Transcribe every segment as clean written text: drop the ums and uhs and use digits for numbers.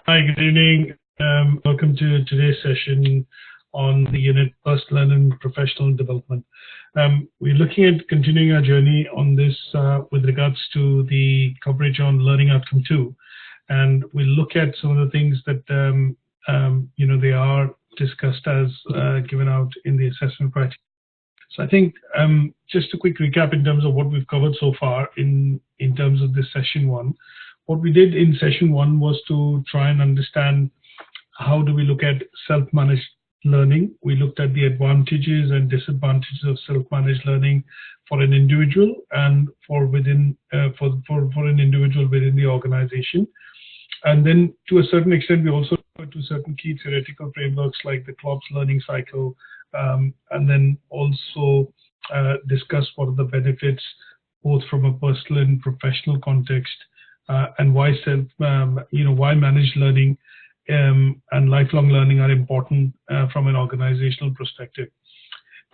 Hi, good evening. Welcome to today's session on the unit Personal and Professional Development. We're looking at continuing our journey on this with regards to the coverage on Learning Outcome 2. And we'll look at some of the things that, they are discussed as given out in the assessment criteria. So I think just a quick recap in terms of what we've covered so far in terms of this session 1. What we did in session 1 was to try and understand how do we look at self-managed learning. We looked at the advantages and disadvantages of self-managed learning for an individual and for an individual within the organization. And then to a certain extent, we also referred to certain key theoretical frameworks like the Klopp's learning cycle, and then also discuss what are the benefits both from a personal and professional context. And why why managed learning and lifelong learning are important from an organizational perspective.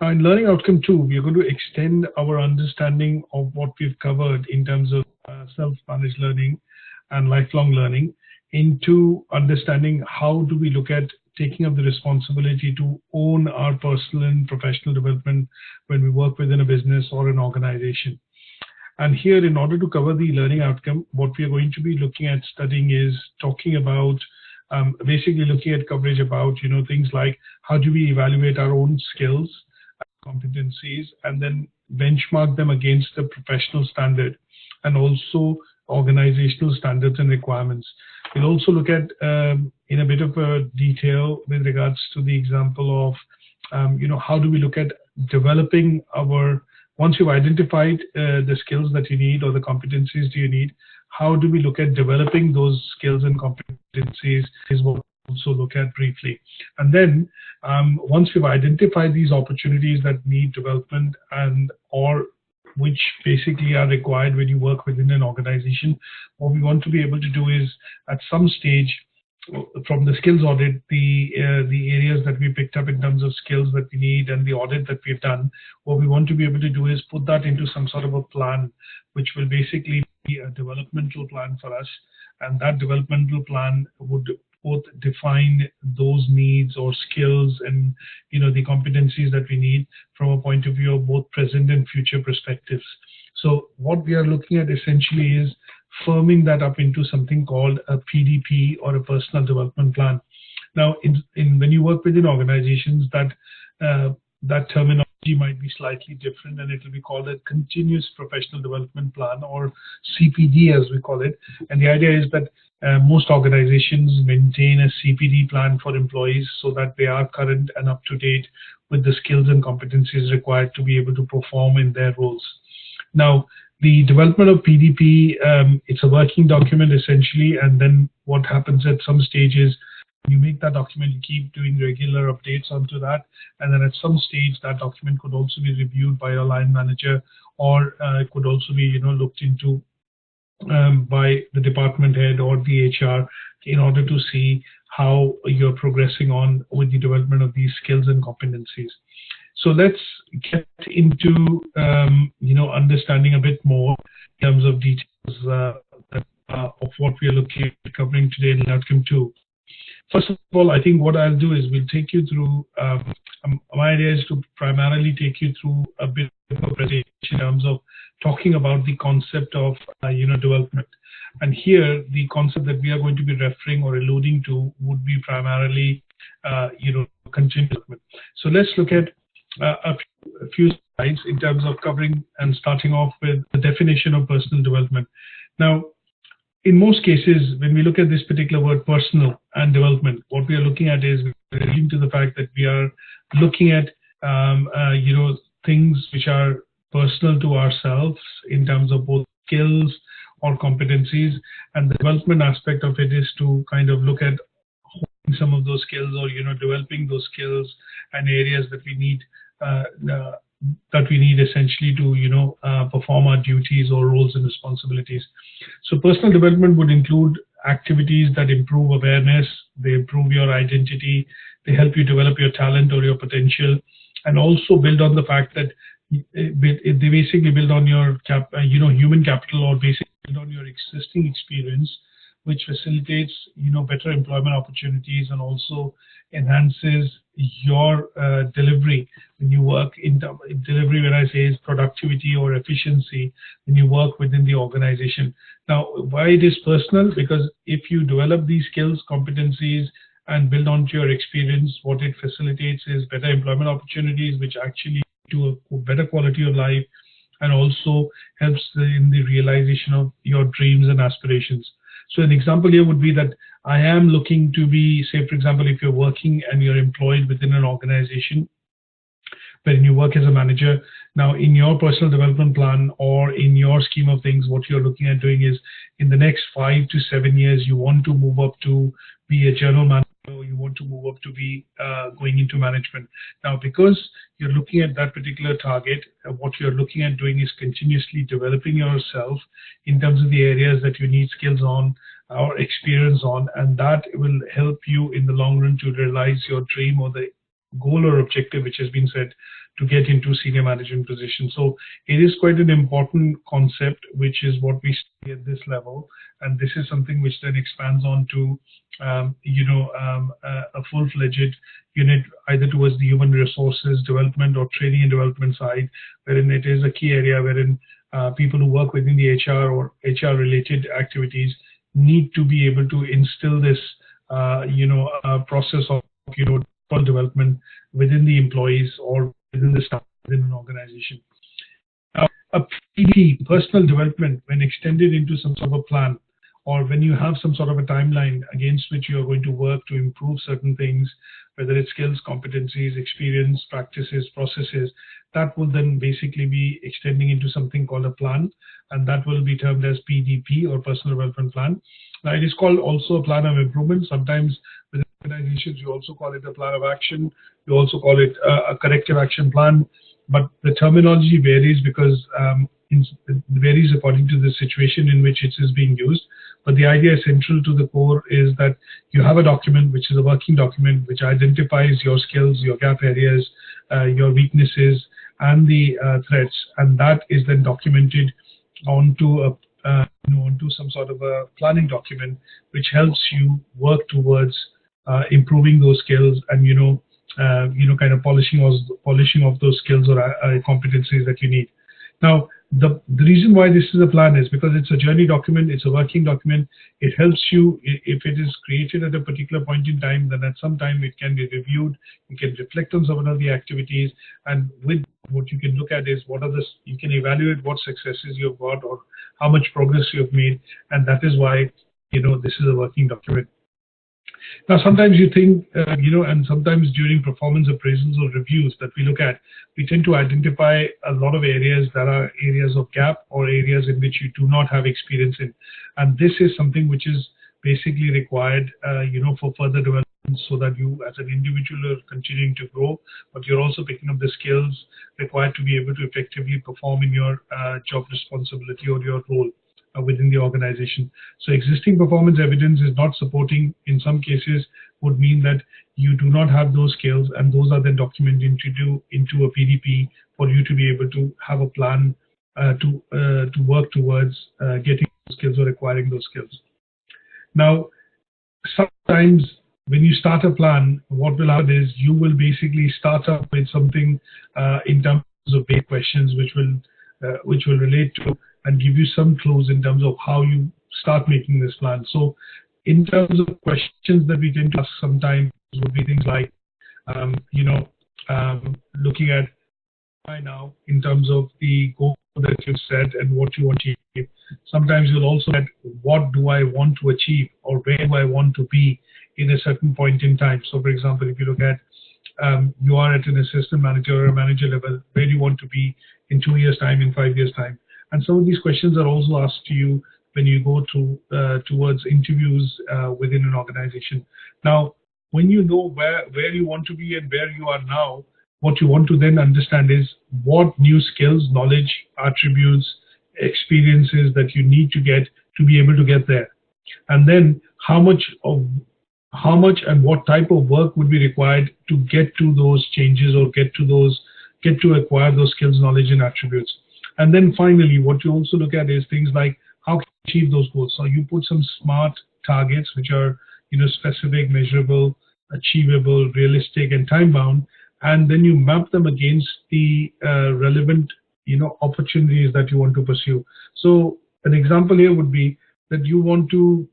Now, in Learning Outcome 2, we are going to extend our understanding of what we've covered in terms of self-managed learning and lifelong learning into understanding how do we look at taking up the responsibility to own our personal and professional development when we work within a business or an organization. And here, in order to cover the learning outcome, what we are going to be looking at studying is talking about, basically looking at coverage about, things like how do we evaluate our own skills, competencies, and then benchmark them against the professional standard and also organizational standards and requirements. We'll also look at, in a bit of a detail with regards to the example of, how do we look at developing our, once you've identified the skills that you need or the competencies do you need, how do we look at developing those skills and competencies is what we'll also look at briefly. And then once we've identified these opportunities that need development and or which basically are required when you work within an organization, what we want to be able to do is at some stage from the skills audit, the areas that we picked up in terms of skills that we need and the audit that we've done, what we want to be able to do is put that into some sort of a plan, which will basically be a developmental plan for us. And that developmental plan would both define those needs or skills and, the competencies that we need from a point of view of both present and future perspectives. So what we are looking at essentially is firming that up into something called a PDP or a personal development plan. Now, when you work within organizations, that terminology might be slightly different, and it will be called a continuous professional development plan, or CPD as we call it. And the idea is that most organizations maintain a CPD plan for employees so that they are current and up to date with the skills and competencies required to be able to perform in their roles. Now, the development of PDP, it's a working document essentially, and then what happens at some stages, you make that document, you keep doing regular updates onto that, and then at some stage that document could also be reviewed by your line manager, or it could also be looked into by the department head or the HR in order to see how you're progressing on with the development of these skills and competencies. So let's get into understanding a bit more in terms of details of what we are looking at covering today in Outcome 2. First of all, I think what I'll do is we'll take you through, my idea is to primarily take you through a bit of a presentation in terms of talking about the concept of, development. And here, the concept that we are going to be referring or alluding to would be primarily, continuous development. So let's look at a few slides in terms of covering and starting off with the definition of personal development. Now, in most cases, when we look at this particular word personal and development, what we are looking at is relating to the fact that we are looking at, things which are personal to ourselves in terms of both skills or competencies, and the development aspect of it is to kind of look at some of those skills or developing those skills and areas that we need essentially to perform our duties or roles and responsibilities. So personal development would include activities that improve awareness, they improve your identity, they help you develop your talent or your potential, and also build on the fact that they basically build on your human capital, or basically build on your existing experience which facilitates, better employment opportunities and also enhances your delivery when you work in delivery. When I say is productivity or efficiency when you work within the organization. Now, why it is personal? Because if you develop these skills, competencies, and build onto your experience, what it facilitates is better employment opportunities, which actually do a better quality of life, and also helps in the realization of your dreams and aspirations. So an example here would be that I am looking to be, say, for example, if you're working and you're employed within an organization, when you work as a manager, now in your personal development plan or in your scheme of things, what you're looking at doing is in the next 5 to 7 years, you want to move up to be a general manager, or you want to move up to be going into management. Now, because you're looking at that particular target, what you're looking at doing is continuously developing yourself in terms of the areas that you need skills on or experience on, and that will help you in the long run to realize your dream or the goal or objective which has been set to get into senior management position. So it is quite an important concept, which is what we study at this level, and this is something which then expands on to a full-fledged unit either towards the human resources development or training and development side, wherein it is a key area wherein people who work within the HR or HR related activities need to be able to instill this process of development within the employees or within the staff within an organization. A PD, personal development, when extended into some sort of a plan, or when you have some sort of a timeline against which you are going to work to improve certain things, whether it's skills, competencies, experience, practices, processes, that will then basically be extending into something called a plan, and that will be termed as PDP or personal development plan. Now, it is called also a plan of improvement. Sometimes within organizations, you also call it a plan of action. You also call it a corrective action plan, but the terminology varies because it varies according to the situation in which it is being used. But the idea central to the core is that you have a document, which is a working document, which identifies your skills, your gap areas, your weaknesses, and the threats, and that is then documented onto onto some sort of a planning document, which helps you work towards improving those skills and kind of polishing of those skills or competencies that you need. Now, the reason why this is a plan is because it's a journey document, it's a working document. It helps you, if it is created at a particular point in time, then at some time it can be reviewed. You can reflect on some of the activities, and with what you can look at is you can evaluate what successes you've got or how much progress you've made, and that is why this is a working document. Now, sometimes you think, and sometimes during performance appraisals or reviews that we look at, we tend to identify a lot of areas that are areas of gap or areas in which you do not have experience in. And this is something which is basically required, for further development, so that you as an individual are continuing to grow, but you're also picking up the skills required to be able to effectively perform in your job responsibility or your role within the organization. So existing performance evidence is not supporting, in some cases, would mean that you do not have those skills, and those are then documented into a PDP for you to be able to have a plan to work towards getting those skills or acquiring those skills. Now, sometimes when you start a plan, what will happen is you will basically start up with something in terms of basic questions, which will relate to and give you some clues in terms of how you start making this plan. So in terms of questions that we tend to ask sometimes would be things like, looking at by now in terms of the goal that you've set and what you want to achieve. Sometimes you'll also get what do I want to achieve or where do I want to be in a certain point in time. So for example, if you look at you are at an assistant manager or a manager level, where do you want to be in 2 years time, in 5 years time? And some of these questions are also asked to you when you go towards interviews within an organization. Now, when you know where you want to be and where you are now, what you want to then understand is what new skills, knowledge, attributes, experiences that you need to get to be able to get there. And then how much and what type of work would be required to get to those changes or get to acquire those skills, knowledge, and attributes. And then finally, what you also look at is things like how can you achieve those goals. So you put some SMART targets, which are, specific, measurable, achievable, realistic, and time bound, and then you map them against the relevant, opportunities that you want to pursue. So an example here would be that you want to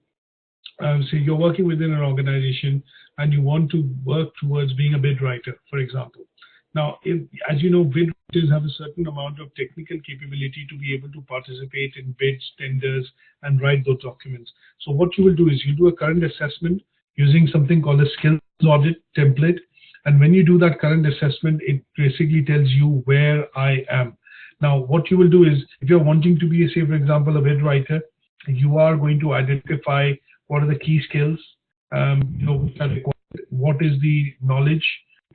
say you're working within an organization and you want to work towards being a bid writer, for example. Now, as you know, bid writers have a certain amount of technical capability to be able to participate in bids, tenders, and write those documents. So what you will do is you do a current assessment using something called a skills audit template. And when you do that current assessment, it basically tells you where I am. Now, what you will do is, if you're wanting to be, say, for example, a bid writer, you are going to identify what are the key skills, which are required, what is the knowledge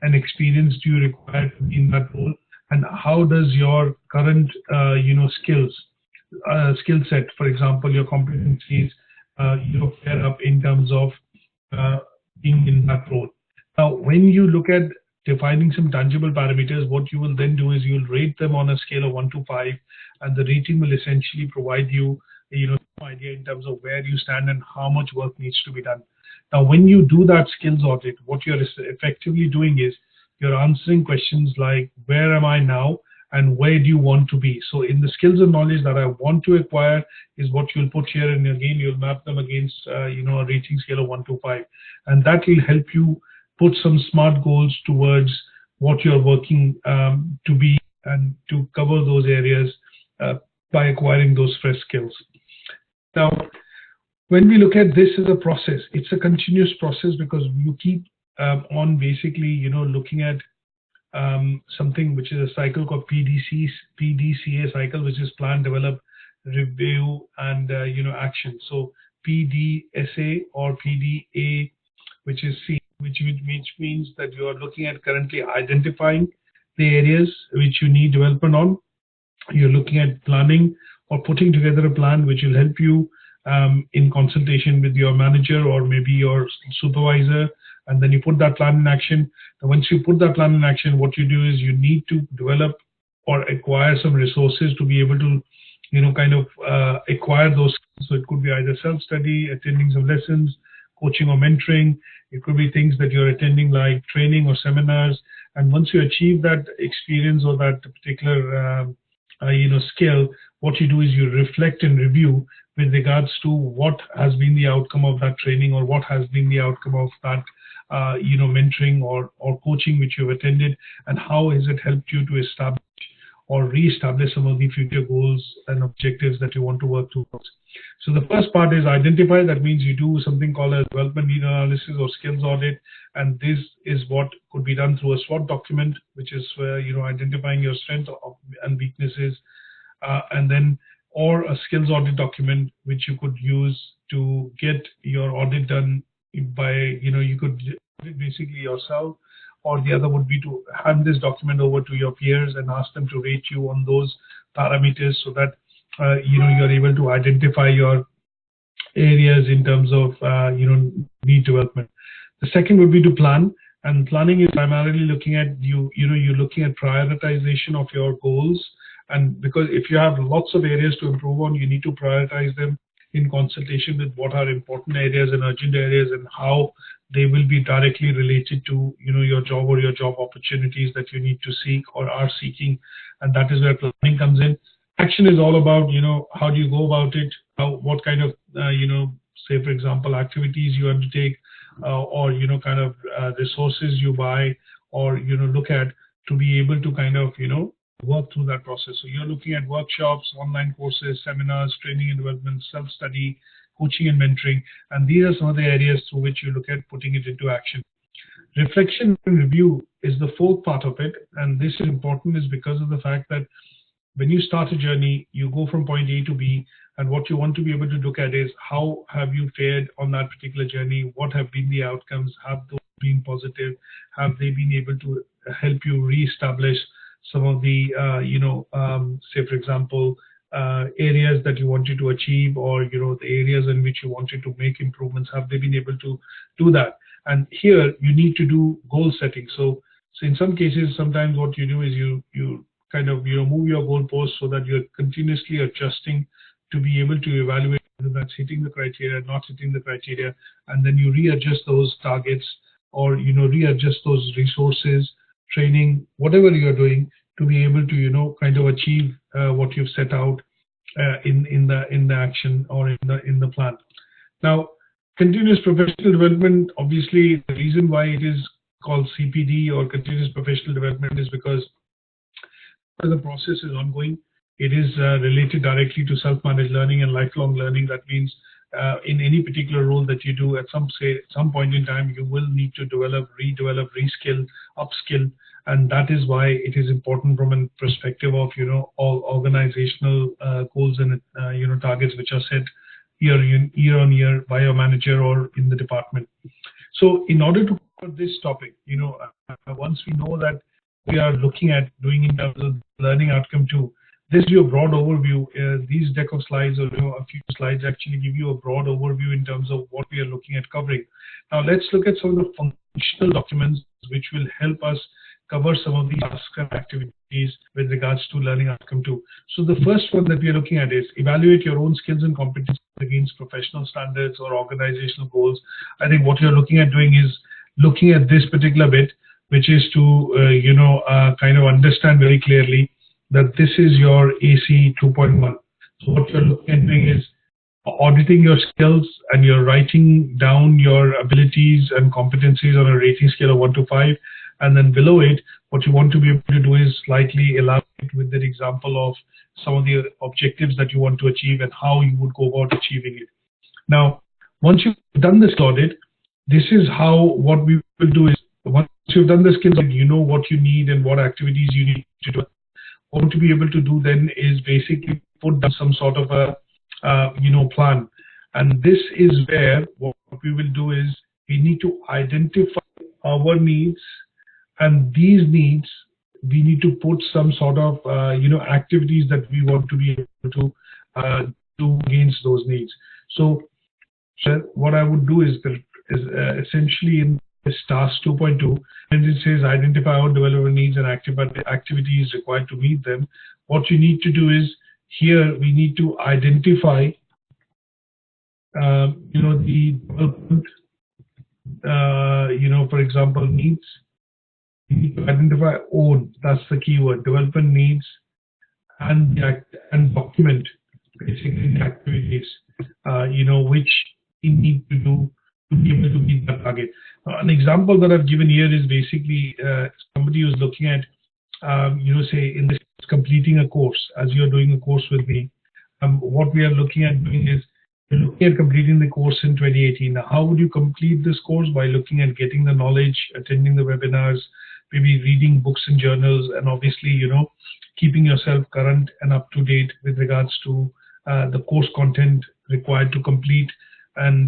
and experience do you require in that role, and how does your current, skill set, for example, your competencies, pair up in terms of being in that role. Now, when you look at defining some tangible parameters, what you will then do is you'll rate them on a scale of 1 to 5, and the rating will essentially provide you, some idea in terms of where you stand and how much work needs to be done. Now, when you do that skills audit, what you're effectively doing is you're answering questions like, where am I now and where do you want to be? So in the skills and knowledge that I want to acquire is what you'll put here, and again, you'll map them against, a rating scale of 1 to 5. And that will help you put some smart goals towards what you're working to be and to cover those areas by acquiring those fresh skills. Now, when we look at this as a process, it's a continuous process because you keep on basically, looking at something which is a cycle called PDCA cycle, which is plan, develop, review, and action. So PDSA or PDA, which is C, which means that you are looking at currently identifying the areas which you need development on. You're looking at planning or putting together a plan which will help you in consultation with your manager or maybe your supervisor, and then you put that plan in action. And once you put that plan in action, what you do is you need to develop or acquire some resources to be able to, acquire those. So it could be either self-study, attending some lessons, coaching or mentoring. It could be things that you're attending like training or seminars. And once you achieve that experience or that particular skill, what you do is you reflect and review with regards to what has been the outcome of that training or what has been the outcome of that mentoring or coaching which you've attended, and how has it helped you to establish or re-establish some of the future goals and objectives that you want to work towards. So the first part is identify. That means you do something called a development need analysis or skills audit, and this is what could be done through a SWOT document, which is identifying your strengths and weaknesses, and then or a skills audit document which you could use to get your audit done by, you could audit basically yourself, or the other would be to hand this document over to your peers and ask them to rate you on those parameters so that you're able to identify your areas in terms of need development. The second would be to plan, and planning is primarily looking at you're looking at prioritization of your goals. And because if you have lots of areas to improve on, you need to prioritize them in consultation with what are important areas and urgent areas and how they will be directly related to your job or your job opportunities that you need to seek or are seeking. And that is where planning comes in. Action is all about how do you go about it, what kind of say for example activities you undertake, or resources you buy or look at to be able to work through that process. So you're looking at workshops, online courses, seminars, training and development, self-study, coaching and mentoring, and these are some of the areas through which you look at putting it into action. Reflection and review is the fourth part of it, and this is important is because of the fact that when you start a journey, you go from point A to B, and what you want to be able to look at is how have you fared on that particular journey, what have been the outcomes, have those been positive, have they been able to help you re-establish some of the, say for example, areas that you wanted to achieve, or the areas in which you wanted to make improvements, have they been able to do that? And here you need to do goal setting. So in some cases, sometimes what you do is you move your goalposts so that you're continuously adjusting to be able to evaluate whether that's hitting the criteria, not hitting the criteria, and then you readjust those targets, or readjust those resources, training, whatever you're doing, to be able to kind of achieve what you've set out in the action or in the plan. Now, continuous professional development, obviously the reason why it is called CPD or continuous professional development is because the process is ongoing. It is related directly to self-managed learning and lifelong learning. That means in any particular role that you do, at some point in time, you will need to develop, redevelop, reskill, upskill, and that is why it is important from a perspective of all organizational goals and targets which are set year on year by a manager or in the department. So in order to cover this topic, once we know that we are looking at doing in terms of learning outcome 2, this is your broad overview. These deck of slides, or a few slides, actually give you a broad overview in terms of what we are looking at covering. Now let's look at some of the functional documents which will help us cover some of these tasks and activities with regards to learning outcome 2. So the first one that we are looking at is evaluate your own skills and competencies against professional standards or organizational goals. I think what you're looking at doing is looking at this particular bit, which is to kind of understand very clearly that this is your AC 2.1. So what you're looking at doing is auditing your skills, and you're writing down your abilities and competencies on a rating scale of 1 to 5. And then below it, what you want to be able to do is slightly elaborate with that example of some of the objectives that you want to achieve and how you would go about achieving it. Now, once you've done this audit, this is what we will do is, once you've done the skills, you know what you need and what activities you need to do. What to be able to do then is basically put down some sort of a plan. And this is where what we will do is we need to identify our needs, and these needs we need to put some sort of activities that we want to be able to do against those needs. So what I would do is essentially in this task 2.2, and it says identify our developer needs and activities required to meet them. What you need to do is, here we need to identify the development, for example, needs. You need to identify own, that's the keyword, development needs, and document basically the activities which you need to do to be able to meet that target. An example that I've given here is basically somebody who's looking at say in this completing a course. As you're doing a course with me, what we are looking at doing is we're looking at completing the course in 2018. Now, how would you complete this course? By looking at getting the knowledge, attending the webinars, maybe reading books and journals, and obviously keeping yourself current and up to date with regards to the course content required to complete and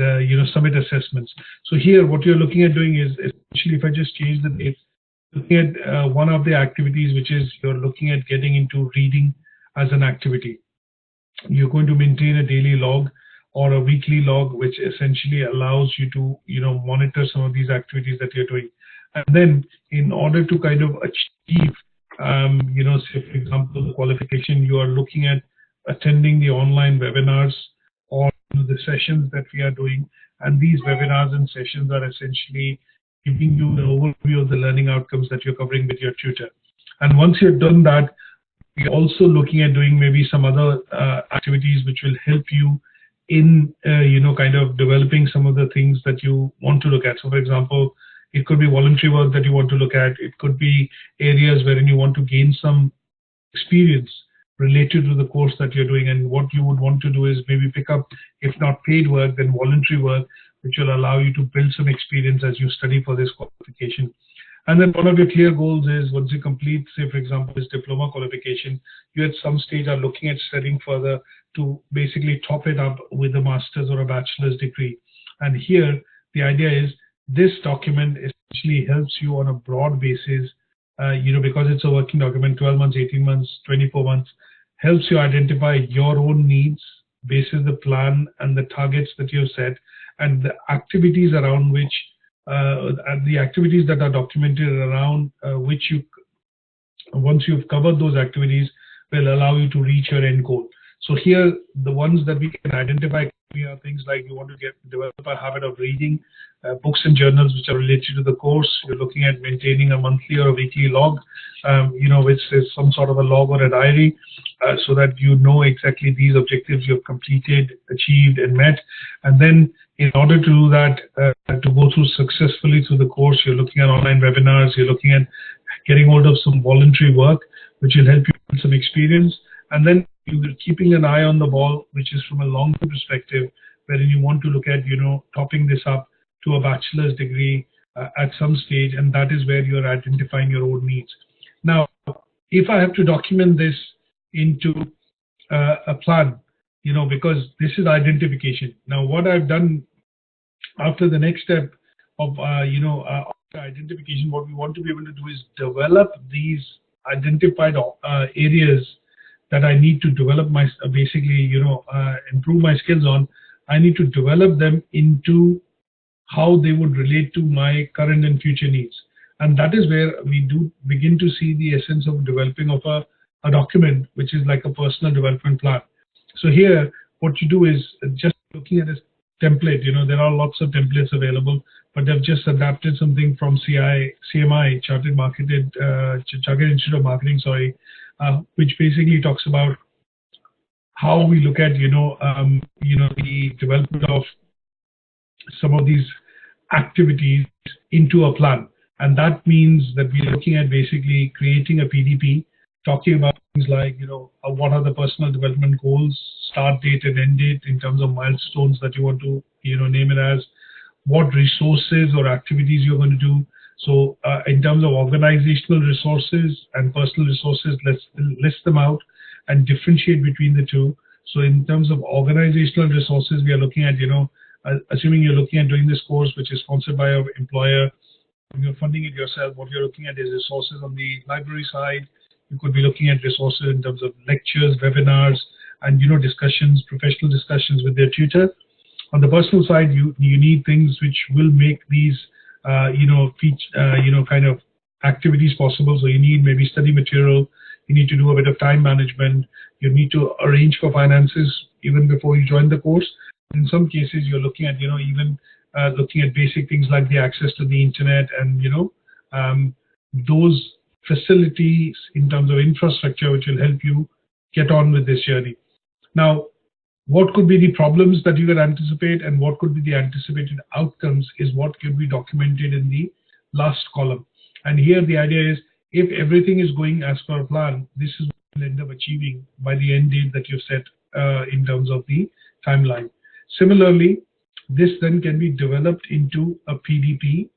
submit assessments. So here what you're looking at doing is essentially, if I just change the date, looking at one of the activities, which is you're looking at getting into reading as an activity. You're going to maintain a daily log or a weekly log, which essentially allows you to monitor some of these activities that you're doing. And then in order to kind of achieve say for example the qualification, you are looking at attending the online webinars or the sessions that we are doing, and these webinars and sessions are essentially giving you an overview of the learning outcomes that you're covering with your tutor. And once you've done that, we're also looking at doing maybe some other activities which will help you in kind of developing some of the things that you want to look at. So for example, it could be voluntary work that you want to look at. It could be areas wherein you want to gain some experience related to the course that you're doing, and what you would want to do is maybe pick up, if not paid work, then voluntary work, which will allow you to build some experience as you study for this qualification. And then one of your clear goals is, once you complete, say for example, this diploma qualification, you at some stage are looking at studying further to basically top it up with a master's or a bachelor's degree. And here the idea is this document essentially helps you on a broad basis, because it's a working document, 12 months, 18 months, 24 months, helps you identify your own needs, basis the plan and the targets that you've set, and the activities around which, the activities that are documented around which you, once you've covered those activities, will allow you to reach your end goal. So here, the ones that we can identify are things like you want to develop a habit of reading books and journals which are related to the course. You're looking at maintaining a monthly or a weekly log, which is some sort of a log or a diary, so that you know exactly these objectives you've completed, achieved, and met. And then in order to do that, to go through successfully through the course, you're looking at online webinars, you're looking at getting hold of some voluntary work, which will help you build some experience. And then you're keeping an eye on the ball, which is from a long-term perspective, wherein you want to look at, topping this up to a bachelor's degree at some stage, and that is where you're identifying your own needs. Now, if I have to document this into a plan, because this is identification. Now, what I've done after the next step of, after identification, what we want to be able to do is develop these identified areas that I need to develop my, improve my skills on. I need to develop them into how they would relate to my current and future needs. And that is where we do begin to see the essence of developing of a document, which is like a personal development plan. So here, what you do is just looking at a template. There are lots of templates available, but they've just adapted something from CMI, Chartered Institute of Marketing, which basically talks about how we look at, the development of some of these activities into a plan. And that means that we're looking at basically creating a PDP, talking about things like, what are the personal development goals, start date and end date in terms of milestones that you want to, name it as, what resources or activities you're going to do. So in terms of organizational resources and personal resources, let's list them out and differentiate between the two. So in terms of organizational resources, we are looking at, assuming you're looking at doing this course, which is sponsored by your employer, you're funding it yourself, what you're looking at is resources on the library side. You could be looking at resources in terms of lectures, webinars, and, discussions, professional discussions with their tutor. On the personal side, you need things which will make these kind of activities possible. So you need maybe study material, you need to do a bit of time management, you need to arrange for finances even before you join the course. In some cases, you're looking at, even looking at basic things like the access to the internet and, those facilities in terms of infrastructure, which will help you get on with this journey. Now, what could be the problems that you can anticipate and what could be the anticipated outcomes is what can be documented in the last column. And here the idea is, if everything is going as per plan, this is what you'll end up achieving by the end date that you've set in terms of the timeline. Similarly, this then can be developed into a PDP,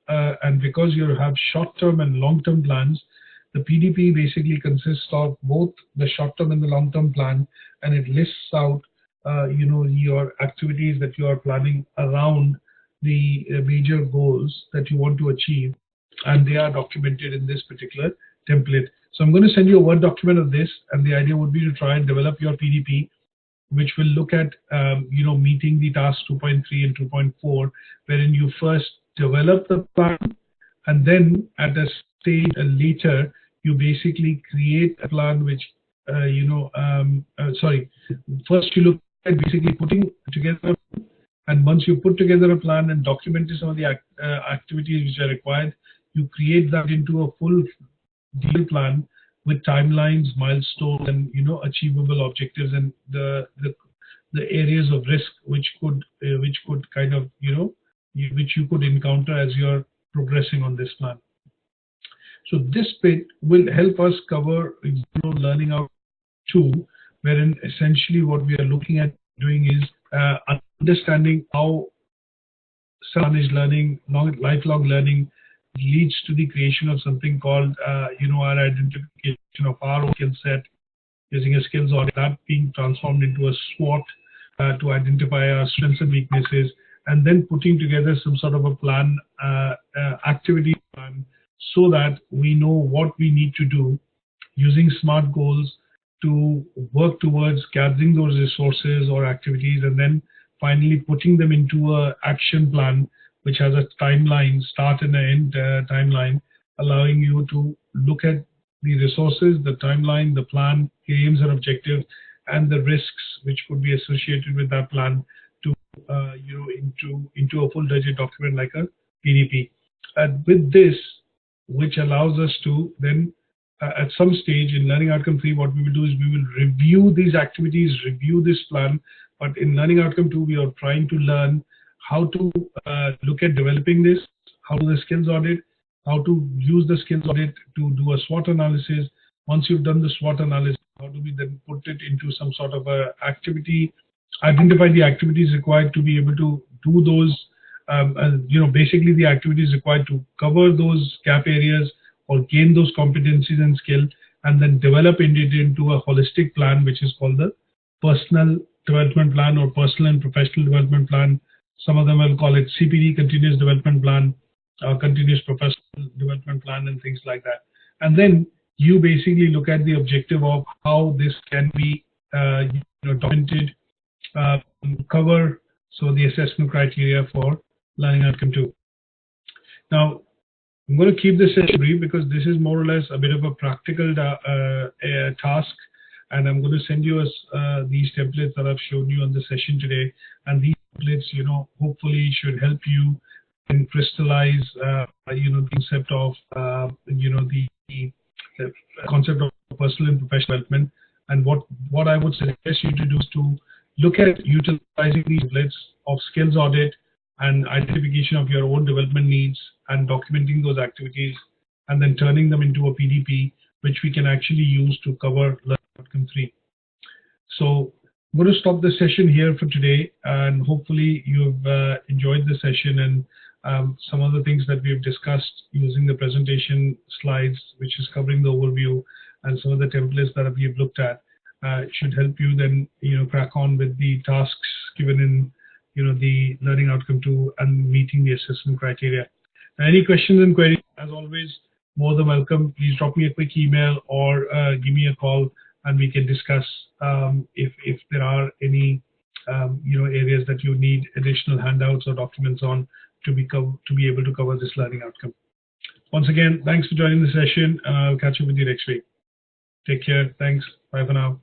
and because you have short-term and long-term plans, the PDP basically consists of both the short-term and the long-term plan, and it lists out your activities that you are planning around the major goals that you want to achieve, and they are documented in this particular template. So I'm going to send you a Word document of this, and the idea would be to try and develop your PDP, which will look at meeting the task 2.3 and 2.4, wherein you first develop the plan, and then at a stage later you basically create a plan which first you look at basically putting together, and once you put together a plan and document some of the activities which are required, you create that into a full deal plan with timelines, milestones, and achievable objectives, and the areas of risk which could kind of which you could encounter as you're progressing on this plan. So this bit will help us cover learning out 2, wherein essentially what we are looking at doing is understanding how self-managed learning, lifelong learning leads to the creation of something called our identification of our own skill set, using a skills audit, that being transformed into a SWOT to identify our strengths and weaknesses, and then putting together some sort of a plan, activity plan, so that we know what we need to do using SMART goals to work towards gathering those resources or activities, and then finally putting them into an action plan which has a timeline, start and end timeline, allowing you to look at the resources, the timeline, the plan, aims and objectives, and the risks which could be associated with that plan to into a full-fledged document like a PDP. And with this, which allows us to then at some stage in Learning Outcome 3, what we will do is we will review these activities, review this plan. But in Learning Outcome 2, we are trying to learn how to look at developing this, how to do the skills audit, how to use the skills audit to do a SWOT analysis. Once you've done the SWOT analysis, how do we then put it into some sort of a activity, identify the activities required to be able to do those, basically the activities required to cover those gap areas or gain those competencies and skill, and then develop it into a holistic plan, which is called the personal development plan or personal and professional development plan. Some of them will call it CPD, continuous development plan, continuous professional development plan, and things like that. And then you basically look at the objective of how this can be documented, cover so the assessment criteria for Learning Outcome 2. Now, I'm going to keep this session brief because this is more or less a bit of a practical task, and I'm going to send you these templates that I've shown you on the session today. And these templates, hopefully should help you and crystallize, the concept of, the concept of personal and professional development. And what I would suggest you to do is to look at utilizing these templates of skills audit and identification of your own development needs and documenting those activities, and then turning them into a PDP, which we can actually use to cover Learning Outcome 3. So I'm going to stop the session here for today, and hopefully you've enjoyed the session, and some of the things that we've discussed using the presentation slides, which is covering the overview, and some of the templates that we've looked at should help you then crack on with the tasks given in the Learning Outcome 2 and meeting the assessment criteria. Now, any questions and queries, as always, more than welcome. Please drop me a quick email or give me a call, and we can discuss if there are any areas that you need additional handouts or documents on to be able to cover this learning outcome. Once again, thanks for joining the session, and I'll catch up with you next week. Take care. Thanks. Bye for now.